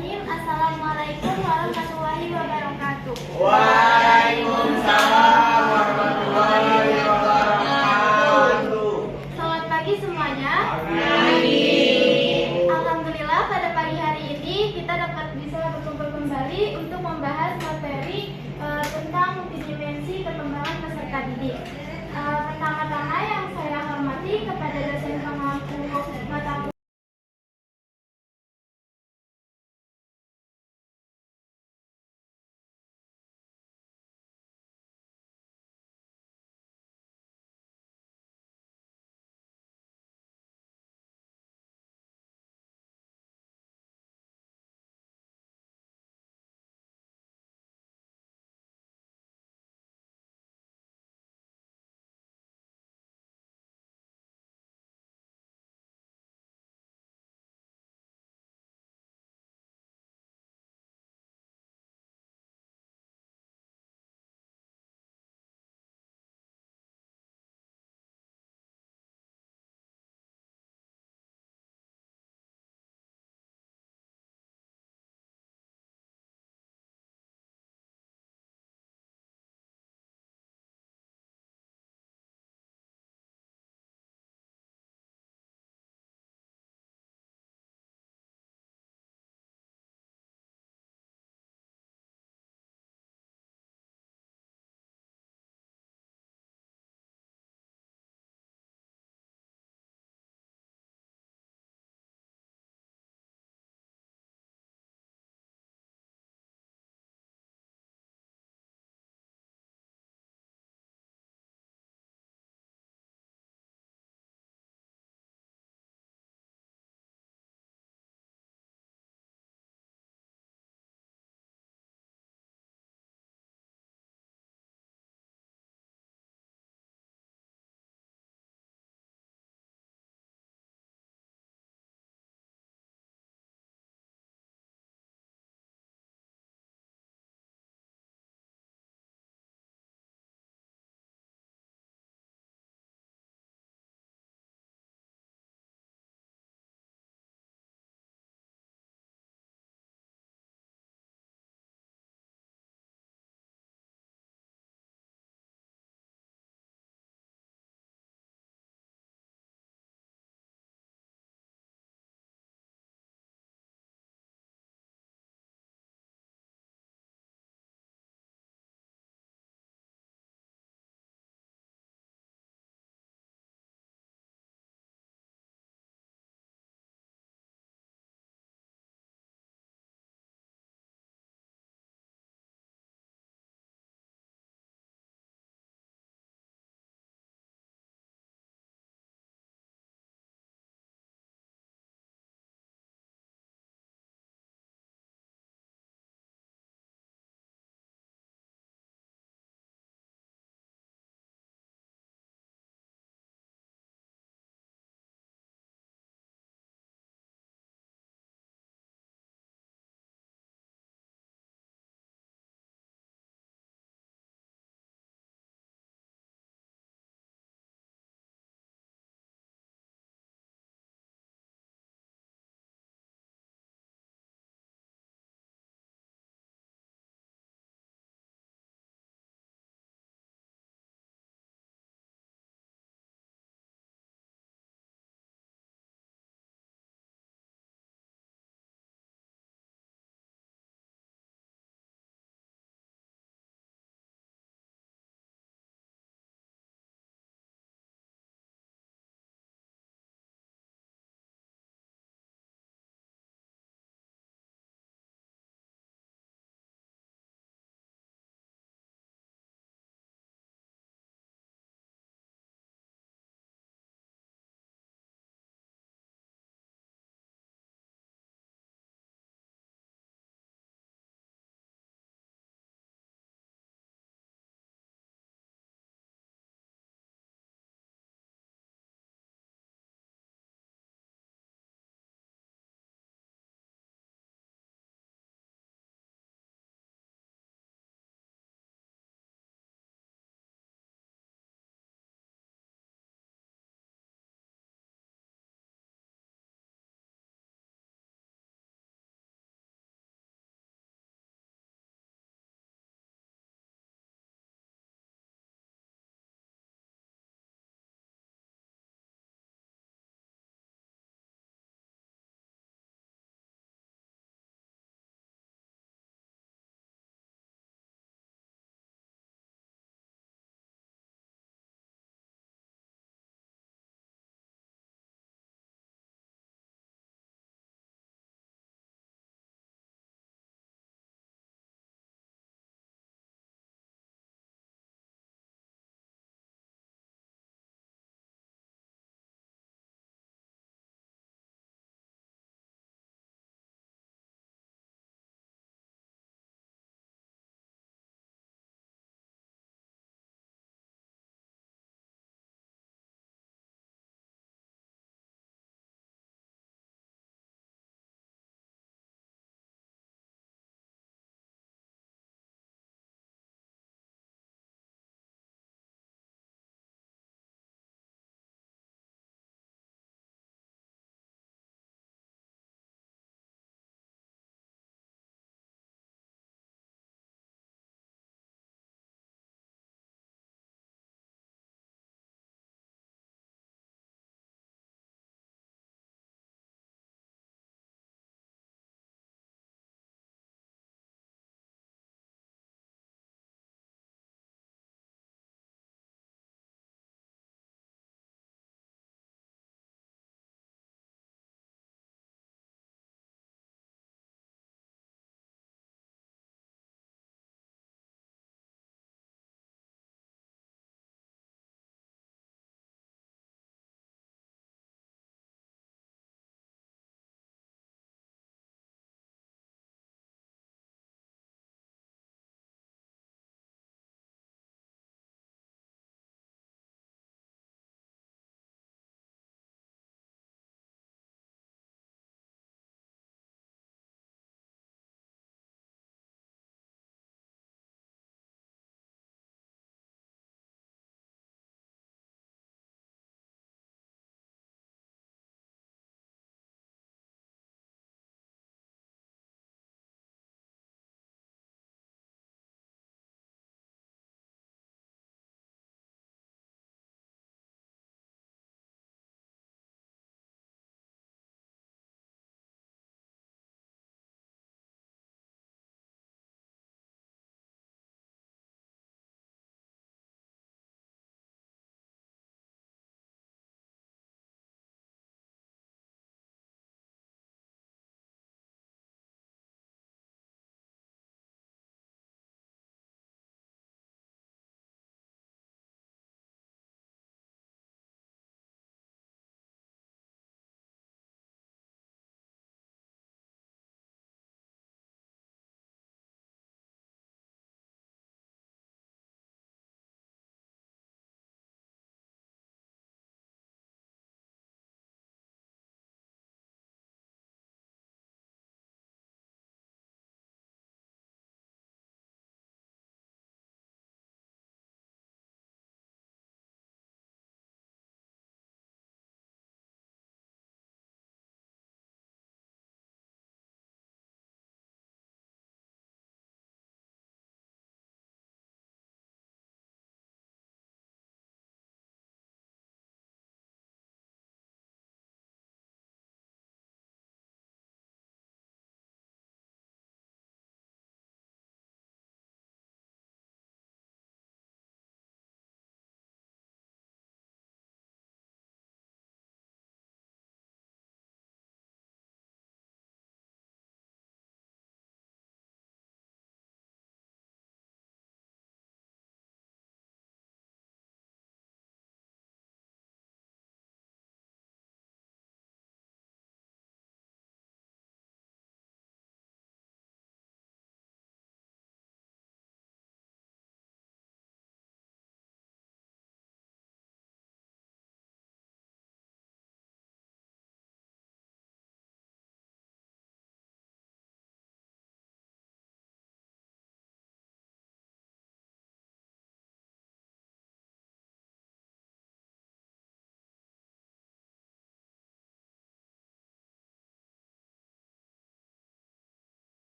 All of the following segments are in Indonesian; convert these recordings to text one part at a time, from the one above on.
Bismillahirrahmanirrahim. Assalamualaikum warahmatullahi wabarakatuh. Waalaikumsalam warahmatullahi wabarakatuh. Selamat pagi semuanya. Pagi. Alhamdulillah pada pagi hari ini kita bisa berkumpul kembali untuk membahas materi tentang multidimensi perkembangan peserta didik. Pertama-tama yang saya hormati kepada dosen pengampu mata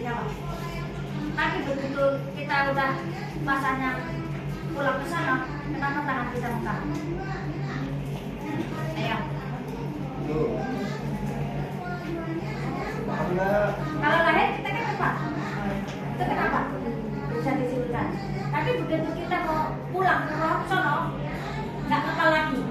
apa? Tapi begitu kita udah masanya pulang ke sana, kenapa tangan kita bengkak? Ayo. Kalau lahir kita kan apa? Itu kenapa? Bisa disebutkan. Tapi begitu kita mau pulang ke ruang sono, nggak kekal lagi.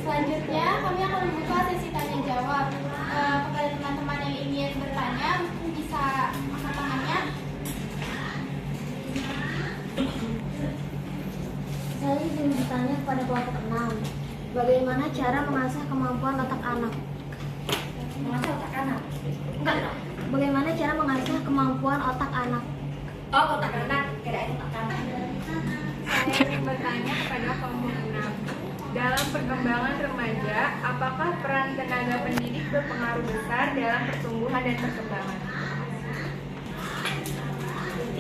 Selanjutnya kami akan membuka sesi tanya jawab. Kepada teman-teman yang ingin bertanya mungkin bisa angkat tangannya. Saya ingin bertanya kepada kelompok 6. Bagaimana cara mengasah kemampuan otak anak? Mengasah otak anak? Enggak dong. Bagaimana cara mengasah kemampuan otak anak? Oh, otak anak, kirain otak anak. Saya ingin bertanya kepada kelompok 6. Dalam perkembangan remaja, apakah peran tenaga pendidik berpengaruh besar dalam pertumbuhan dan perkembangan?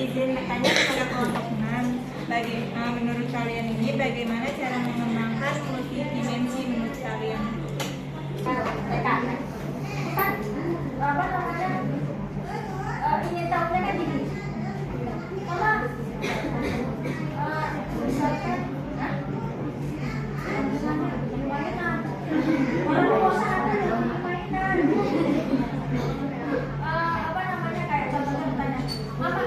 Izin bertanya kepada kelompok 6. Menurut kalian ini bagaimana cara mengembangkan multidimensi menurut kalian? Kita apa namanya? Ingin tahunya kan gini. Mama, misalkan, mainan. Orang mau sadar mainan. Apa namanya kayak contohnya bertanya, Mama,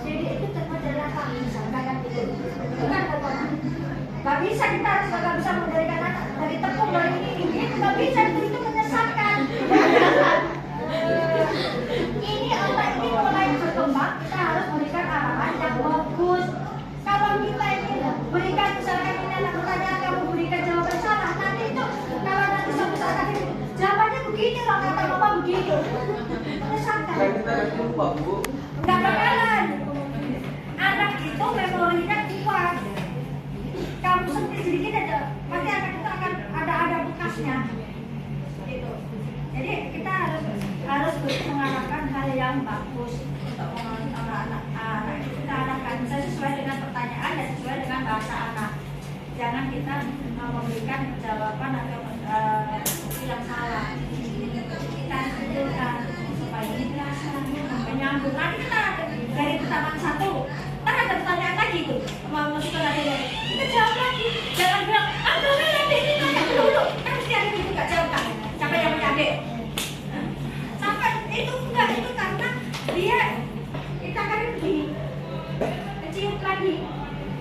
jadi itu terbuat dari apa? Misalkan kan gitu. Itu kan terbuat. Gak bisa kita harus gak bisa mendirikan anak dari tepung dari ini gak bisa itu menyesatkan. Ini otak ini mulai berkembang, kita harus berikan arahan yang bagus. Kalau kita ini berikan misalkan ini anak bertanya kamu berikan jawaban salah, nanti itu kalau nanti suatu saat nanti jawabannya begini loh kata mama begitu, menyesatkan. Nggak bakalan. Anak itu memorinya kuat. Kamu sedikit aja, pasti anak itu akan ada bekasnya. Gitu. Jadi kita harus mengarahkan hal yang bagus untuk anak-anak. Kita arahkan bisa sesuai dengan pertanyaan dan sesuai dengan bahasa anak. Jangan kita memberikan jawaban atau yang salah. Kita anjurkan supaya ini terasa menyambung. Nanti kita dari pertanyaan satu, kan ada pertanyaan lagi tuh, mau masuk lagi. Kita jawab lagi. Jangan bilang, nanti ini tanya dulu. Kan mesti ada gitu nggak jawab kan? Siapa yang punya adik? Sampai itu enggak itu karena dia kita kan lebih kecil lagi.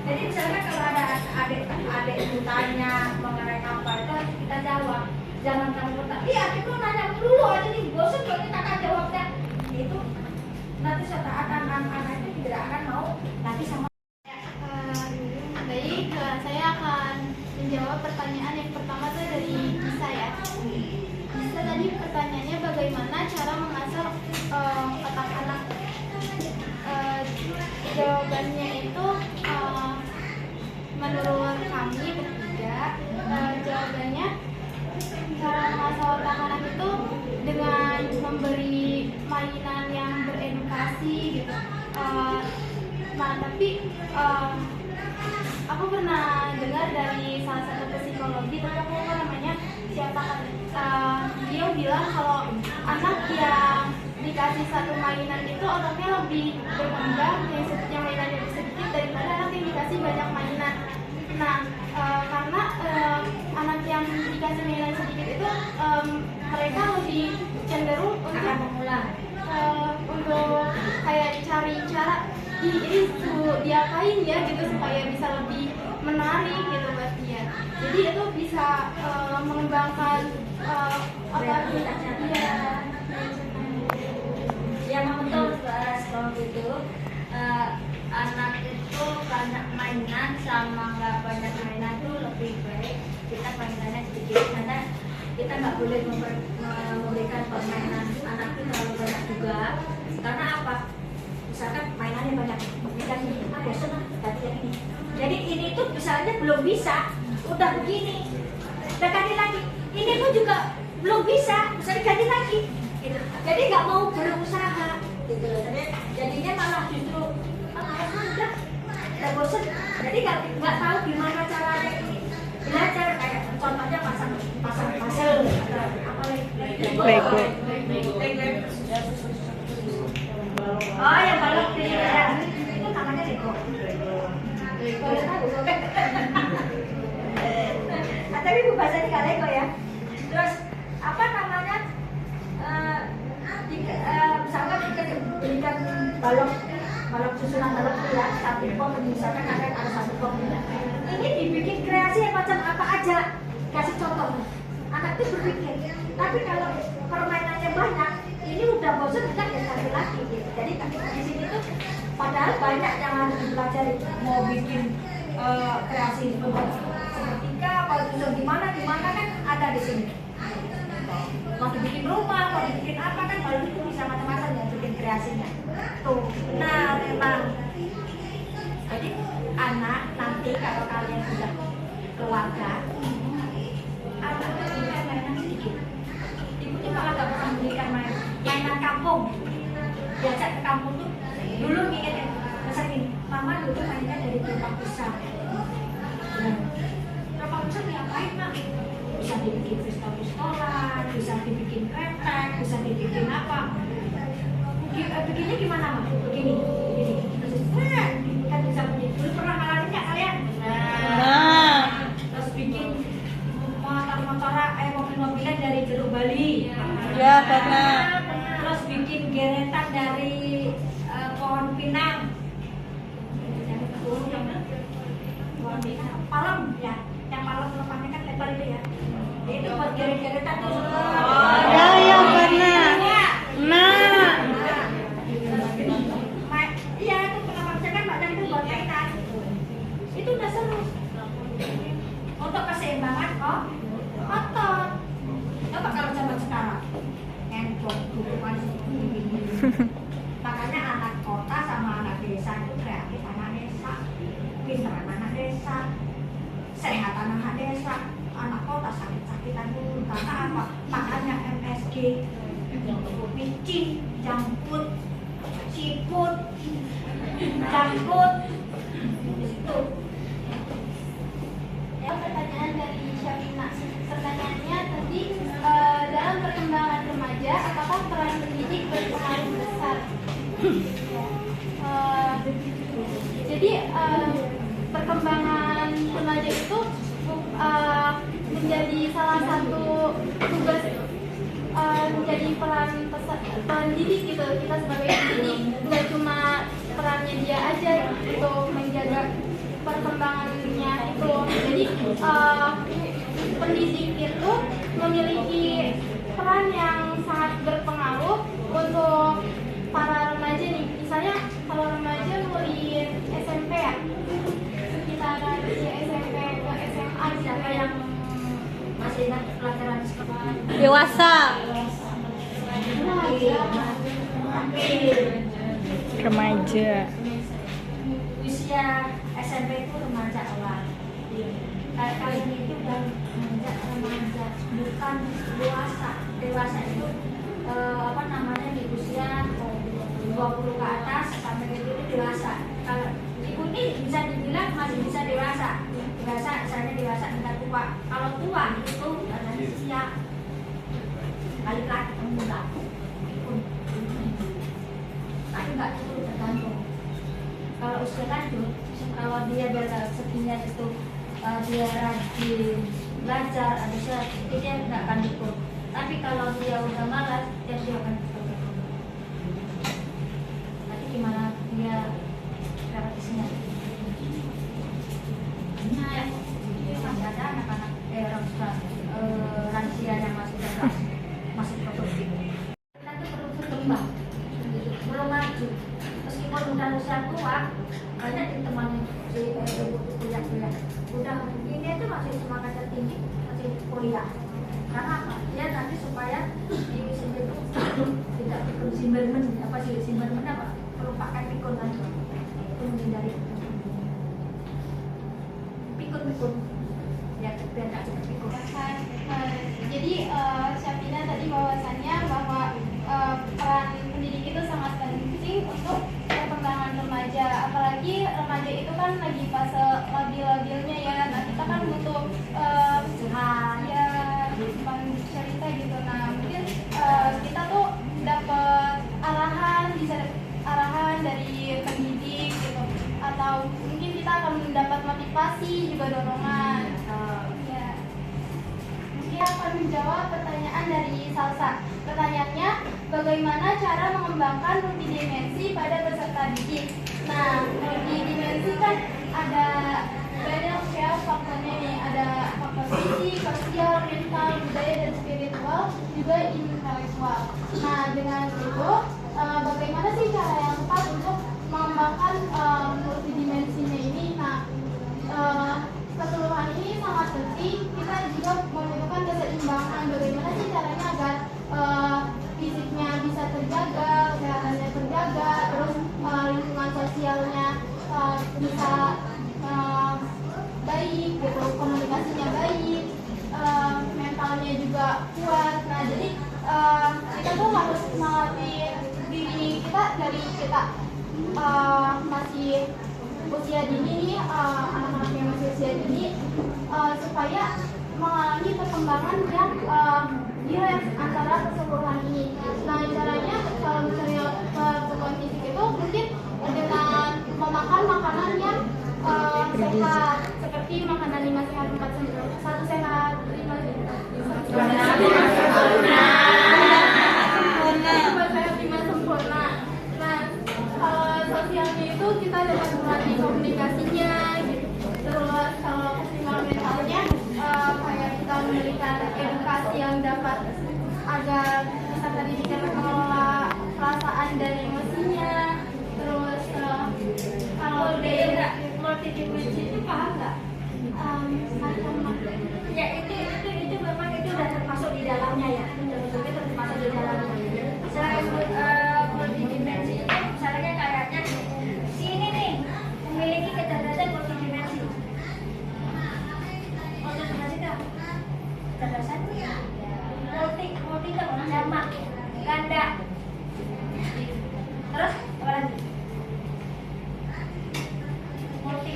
Jadi misalnya kalau ada adik itu tanya mengenai apa itu harus kita jawab. Jangan kamu bertanya, iya adik lu nanya dulu aja nih, bosan kalau kita akan jawabnya. Itu nanti suatu saat anak-anak itu tidak akan mau nanti sama. Baik, saya akan menjawab pertanyaan yang pertama tuh dari Bisa ya. Bisa tadi pertanyaannya bagaimana cara mengasah otak anak. Jawabannya itu menurut kami bertiga, jawabannya cara mengasah otak anak itu dengan memberi mainan yang beredukasi gitu. Tapi aku pernah dengar dari salah satu psikologi, tapi aku lupa namanya siapa kan, dia bilang kalau anak yang dikasih satu mainan itu otaknya lebih berkembang yang mainannya sedikit daripada anak yang dikasih banyak mainan. Nah, karena anak yang dikasih mainan sedikit itu mereka lebih cenderung untuk kayak cari cara ini diapain ya gitu supaya bisa lebih menarik gitu buat dia. Jadi itu bisa mengembangkan otak dia. Yang betul seperti itu, anak itu banyak mainan sama nggak banyak mainan itu lebih baik kita mainannya sedikit, karena kita nggak boleh memberikan permainan anak itu terlalu banyak juga. Karena apa? Misalkan mainannya banyak, kita ini bosan ganti yang ini. Jadi ini tuh misalnya belum bisa, udah begini, udah ganti lagi. Ini tuh juga belum bisa, bisa diganti lagi. Gitu. Jadi nggak mau berusaha, gitu. Jadinya malah justru udah bosan. Jadi nggak tahu gimana caranya ini belajar. Kayak contohnya pasang Lego. Oh, yang balok ya. Itu namanya Lego. Tapi bu bahasanya nggak Lego ya. Terus apa namanya? Misalkan kita berikan balok susunan balok itu ya, satu pom, misalkan ada satu pom. Ini dibikin kreasi yang macam apa aja. Kasih contoh. Anak itu berpikir. Tapi kalau permainannya banyak, ini udah bosan kita ganti lagi. Gitu. Jadi di sini tuh padahal banyak yang harus dipelajari. Mau bikin kreasi seketika, kalau bisa gimana kan ada di sini. Mau dibikin rumah, mau dibikin apa kan kalau itu bisa macam-macam ya bikin kreasinya. Tuh, nah memang. Jadi anak nanti kalau kalian sudah keluarga, anak itu bisa mainan sedikit. Ibunya malah gak pernah belikan mainan kampung. Diajak ke kampung tuh dulu inget masa gini, mama dulu mainnya dari tempat besar. Tempat besar ngapain mak? Bisa dibikin pistol-pistolan, bisa dibikin kretek, bisa dibikin apa? Begini gimana mak? Begini. Kan bisa begini. Dulu pernah ngalamin nggak kalian? Nah. Terus bikin mobil-mobilan dari jeruk Bali. Ya, pernah. Terus bikin geretan dari pohon pinang. Pohon pinang. Palem ya. Yang palem lepasnya kan lebar itu ya. Itu buat geret-geretan tuh. Ya, pernah. Nah. Iya, itu kenapa misalkan badan itu buat kaitan. Itu udah seru. Untuk keseimbangan otot. Coba kalau zaman sekarang handphone, dukungan makanya anak kota sama anak desa itu kreatif anak desa, pinteran anak desa, sehatan anak desa. Anak kota sakit-sakitan dulu karena apa? Makannya MSG, micin, jangkut, siput, jangkut. Itu. Pertanyaan dari Syafina. Pertanyaannya tadi dalam perkembangan remaja, apakah peran pendidik berpengaruh besar? Jadi perkembangan remaja itu menjadi salah satu tugas menjadi peran pendidik gitu. Kita sebagai pendidik nggak cuma perannya dia aja untuk menjaga perkembangannya itu. Jadi pendidik itu memiliki peran yang sangat berpengaruh untuk para remaja nih. Misalnya kalau remaja mulai SMP ya, sekitaran SMP ke SMA, siapa yang Masih ingat pelajaran sekolah? Dewasa. Remaja. Usia SMP itu remaja awal. Kalian itu udah remaja, bukan dewasa. Dewasa itu apa namanya di usia 20 ke atas sampai itu dewasa. Kalau ibu ini bisa dibilang masih bisa dewasa. Dewasa, misalnya dewasa tingkat tua. Kalau tua itu katanya siap. Balik lagi ke muda. Tapi nggak itu tergantung. Kalau usia lanjut, kalau dia seginya itu dia rajin belajar, ada dia nggak akan ikut. Tapi kalau dia udah malas, dia akan ikut. Tapi gimana dia praktisnya? Masih ada anak-anak lansia yang masih produktif. Kita tuh perlu berkembang, belum maju. Meskipun udah usia tua, banyak yang teman kuliah. Udah ini itu masih semangatnya tinggi, masih kuliah. Karena apa? Dia nanti supaya di sini itu tidak pikun simbermen apa? Perlu pakai pikun kan? Itu menghindari pikun. Ya, biar nggak cepat pikun. Jadi Syafina tadi bahwasannya bahwa peran pendidik itu sangat penting untuk perkembangan remaja. Apalagi remaja itu kan lagi fase labil-labilnya ya. Nah kita kan butuh ya bukan cerita gitu. Nah mungkin menjawab pertanyaan dari Salsa. Pertanyaannya, bagaimana cara mengembangkan multidimensi pada peserta didik? Nah, multidimensi kan ada banyak ya faktornya nih, ada faktor fisik, sosial, mental, budaya, dan spiritual, juga intelektual. Nah, dengan itu, bagaimana sih cara yang tepat untuk mengembangkan multidimensinya ini? Nah, keseluruhan ini sangat penting. Kita juga membutuhkan keseimbangan. Bagaimana sih caranya agar fisiknya bisa terjaga, kesehatannya terjaga, terus lingkungan sosialnya bisa baik, gitu, komunikasinya baik, mentalnya juga kuat. Nah, jadi kita tuh harus melatih diri kita dari kita masih usia dini nih, anak-anak yang masih usia dini, supaya mengalami perkembangan yang direct antara keseluruhan ini. Nah, caranya kalau misalnya perkembangan fisik itu mungkin dengan memakan makanan yang sehat, seperti makanan 5 sehat 1 sehat 5 sempurna. Nah, sosialnya itu kita dapat melatih komunikasinya, gitu. Terus kalau keseimbangan mentalnya, kayak kita memberikan edukasi yang dapat agar peserta didik mengelola perasaan dan emosinya. Terus kalau multidimensi itu paham nggak? Ya itu memang itu udah termasuk di dalamnya ya, itu termasuk di dalamnya. Misalnya multidimensi itu misalnya kayaknya si ini nih memiliki kecerdasan multidimensi. Multidimensi itu kecerdasan multi itu sama ganda. Terus apa lagi? Multi.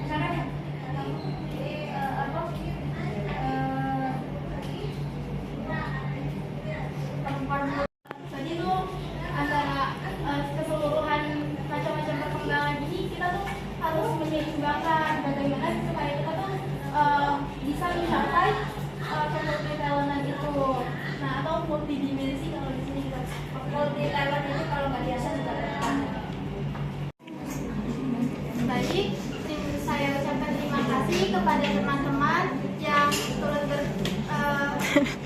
Misalnya Jadi tuh antara keseluruhan macam-macam perkembangan ini kita tuh harus menyeimbangkan bagaimana supaya kita tuh bisa mencapai multi-talentan itu. Nah, atau multidimensi kalau di sini kita multi-talent itu kalau nggak biasa juga ada. Baik, saya ucapkan terima kasih kepada teman-teman yang turut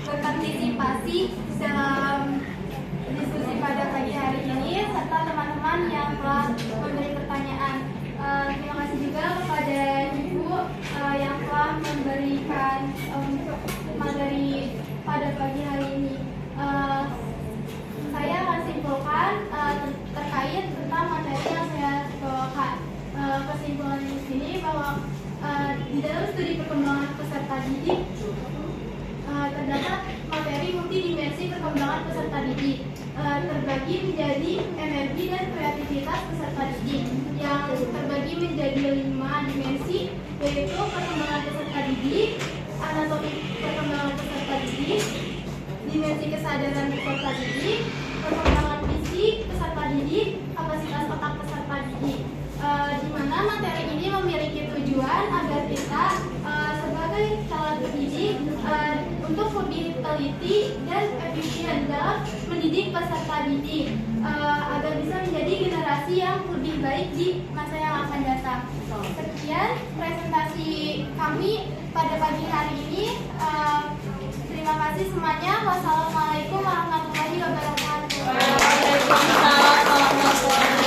berpartisipasi dalam diskusi pada pagi hari ini, serta teman-teman yang telah memberi pertanyaan. Terima kasih juga kepada Ibu yang telah memberikan materi pada pagi hari ini. Saya akan simpulkan terkait tentang materi yang saya bawakan. Kesimpulan di sini bahwa di dalam studi perkembangan peserta didik terdapat materi multidimensi perkembangan peserta didik, terbagi menjadi energi dan kreativitas peserta didik yang terbagi menjadi 5 dimensi, yaitu perkembangan peserta didik, anatomi perkembangan peserta didik, dimensi kesadaran peserta didik, perkembangan fisik peserta didik, kapasitas otak peserta didik. Di mana materi ini memiliki tujuan agar kita sebagai calon pendidik untuk lebih teliti dan efisien dalam mendidik peserta didik agar bisa menjadi generasi yang lebih baik di masa yang akan datang. Sekian presentasi kami pada pagi hari ini. Terima kasih semuanya. Wassalamualaikum warahmatullahi wabarakatuh. Waalaikumsalam warahmatullahi wabarakatuh.